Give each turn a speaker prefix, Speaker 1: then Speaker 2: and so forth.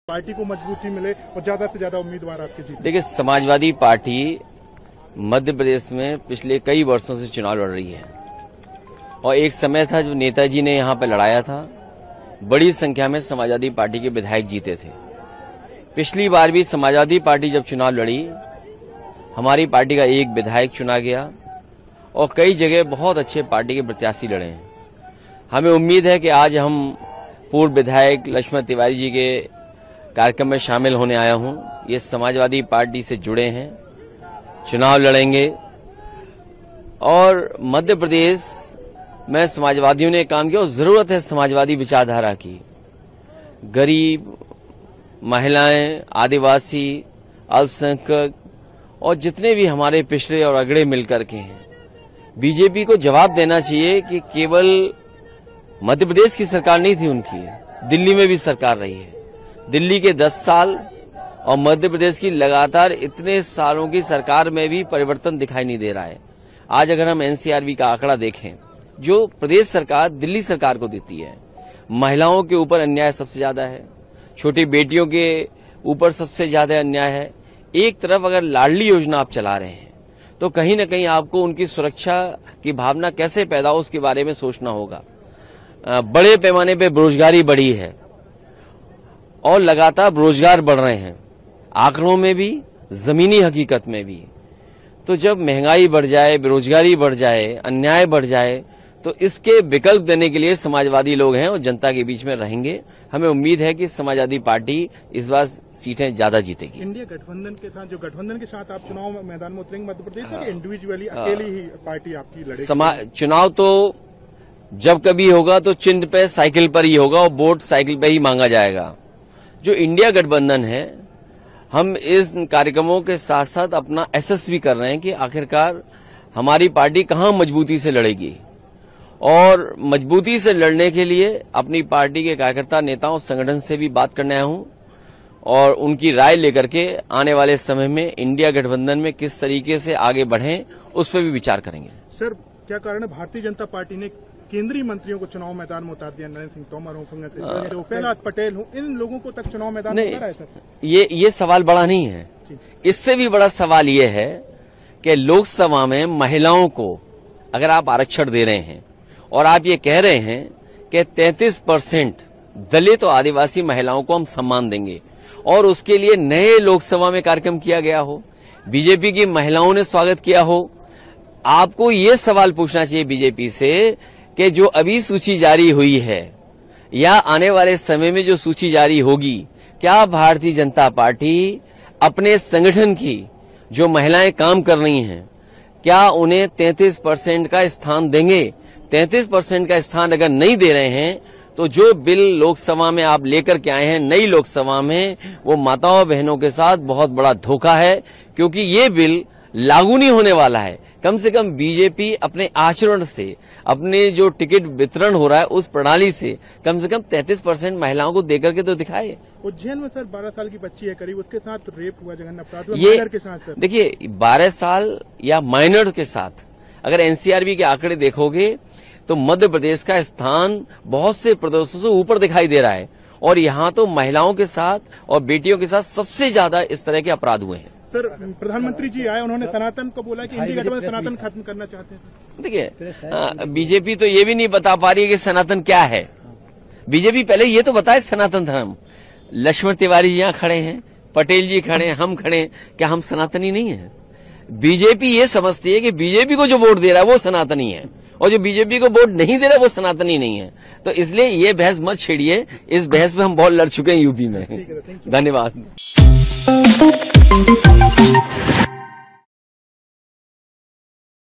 Speaker 1: Party को मजबूती मिले और ज्यादा से ज्यादा उम्मीदवार आपके जीते।
Speaker 2: देखिए, समाजवादी पार्टी मध्य प्रदेश में पिछले कई वर्षों से चुनाव लड़ रही है और एक समय था जब नेताजी ने यहाँ पर लड़ाया था, बड़ी संख्या में समाजवादी पार्टी के विधायक जीते थे। पिछली बार भी समाजवादी पार्टी जब चुनाव लड़ी, हमारी पार्टी का एक विधायक चुना गया और कई जगह बहुत अच्छे पार्टी के प्रत्याशी लड़े हैं। हमें उम्मीद है कि आज हम पूर्व विधायक लक्ष्मण तिवारी जी के कार्यक्रम में शामिल होने आया हूं। ये समाजवादी पार्टी से जुड़े हैं, चुनाव लड़ेंगे और मध्य प्रदेश में समाजवादियों ने काम किया और जरूरत है समाजवादी विचारधारा की। गरीब, महिलाएं, आदिवासी, अल्पसंख्यक और जितने भी हमारे पिछड़े और अगड़े मिलकर के हैं, बीजेपी को जवाब देना चाहिए कि केवल मध्य प्रदेश की सरकार नहीं थी उनकी, दिल्ली में भी सरकार रही है। दिल्ली के 10 साल और मध्य प्रदेश की लगातार इतने सालों की सरकार में भी परिवर्तन दिखाई नहीं दे रहा है। आज अगर हम एनसीआरबी का आंकड़ा देखें, जो प्रदेश सरकार दिल्ली सरकार को देती है, महिलाओं के ऊपर अन्याय सबसे ज्यादा है, छोटी बेटियों के ऊपर सबसे ज्यादा अन्याय है। एक तरफ अगर लाडली योजना आप चला रहे हैं तो कहीं न कहीं आपको उनकी सुरक्षा की भावना कैसे पैदा हो उसके बारे में सोचना होगा। बड़े पैमाने पे बेरोजगारी बढ़ी है और लगातार रोजगार बढ़ रहे हैं, आंकड़ों में भी, जमीनी हकीकत में भी। तो जब महंगाई बढ़ जाए, बेरोजगारी बढ़ जाए, अन्याय बढ़ जाए, तो इसके विकल्प देने के लिए समाजवादी लोग हैं और जनता के बीच में रहेंगे। हमें उम्मीद है कि समाजवादी पार्टी इस बार सीटें ज्यादा जीतेगी।
Speaker 1: इंडिया गठबंधन के साथ, जो गठबंधन के साथ आप चुनाव मैदान में उतरेंगे मध्य प्रदेश में, इंडिविजुअली अकेली ही पार्टी आपकी लड़ेगी?
Speaker 2: चुनाव तो जब कभी होगा तो चिन्ह पे साइकिल पर ही होगा और वोट साइकिल पे ही मांगा जाएगा। जो इंडिया गठबंधन है, हम इस कार्यक्रमों के साथ साथ अपना एसेस भी कर रहे हैं कि आखिरकार हमारी पार्टी कहां मजबूती से लड़ेगी और मजबूती से लड़ने के लिए अपनी पार्टी के कार्यकर्ता, नेताओं, संगठन से भी बात करने आया हूं और उनकी राय लेकर के आने वाले समय में इंडिया गठबंधन में किस तरीके से आगे बढ़ें उस पर भी विचार करेंगे।
Speaker 1: सर, क्या कारण है भारतीय जनता पार्टी ने केंद्रीय मंत्रियों को चुनाव मैदान में उतार दिया? नरेंद्र सिंह तोमर हो, प्रहलाद पटेल हो, इन लोगों को तक चुनाव मैदान में उतारा है सर?
Speaker 2: ये सवाल बड़ा नहीं है। इससे भी बड़ा सवाल ये है कि लोकसभा में महिलाओं को अगर आप आरक्षण दे रहे हैं और आप ये कह रहे हैं कि 33% दलित और आदिवासी महिलाओं को हम सम्मान देंगे और उसके लिए नए लोकसभा में कार्यक्रम किया गया हो, बीजेपी की महिलाओं ने स्वागत किया हो, आपको ये सवाल पूछना चाहिए बीजेपी से कि जो अभी सूची जारी हुई है या आने वाले समय में जो सूची जारी होगी, क्या भारतीय जनता पार्टी अपने संगठन की जो महिलाएं काम कर रही हैं, क्या उन्हें 33% का स्थान देंगे? 33% का स्थान अगर नहीं दे रहे हैं तो जो बिल लोकसभा में आप लेकर के आए हैं नई लोकसभा में, वो माताओं बहनों के साथ बहुत बड़ा धोखा है, क्योंकि ये बिल लागू नहीं होने वाला है। कम से कम बीजेपी अपने आचरण से, अपने जो टिकट वितरण हो रहा है उस प्रणाली से कम 33% महिलाओं को देकर के तो दिखाए।
Speaker 1: उज्जैन में सर 12 साल की बच्ची है करीब, उसके साथ रेप हुआ, जघन्य अपराध हुआ माइनर के साथ।
Speaker 2: देखिए, 12 साल या माइनर के साथ अगर एनसीआरबी के आंकड़े देखोगे तो मध्य प्रदेश का स्थान बहुत से प्रदेशों से ऊपर दिखाई दे रहा है और यहाँ तो महिलाओं के साथ और बेटियों के साथ सबसे ज्यादा इस तरह के अपराध हुए हैं।
Speaker 1: सर, प्रधानमंत्री जी आए, उन्होंने सनातन को बोला कि इंडिया गठबंधन सनातन खत्म करना चाहते हैं।
Speaker 2: देखिए, बीजेपी तो ये भी नहीं बता पा रही है कि सनातन क्या है। बीजेपी पहले ये तो बताए सनातन धर्म। लक्ष्मण तिवारी जी यहाँ खड़े हैं, पटेल जी खड़े हैं, हम खड़े हैं, क्या हम सनातनी नहीं है? बीजेपी ये समझती है कि बीजेपी को जो वोट दे रहा है वो सनातनी है और जो बीजेपी को वोट नहीं दे रहा है वो सनातनी नहीं है। तो इसलिए ये बहस मत छेड़िए, इस बहस में हम बहुत लड़ चुके हैं यूपी में। धन्यवाद।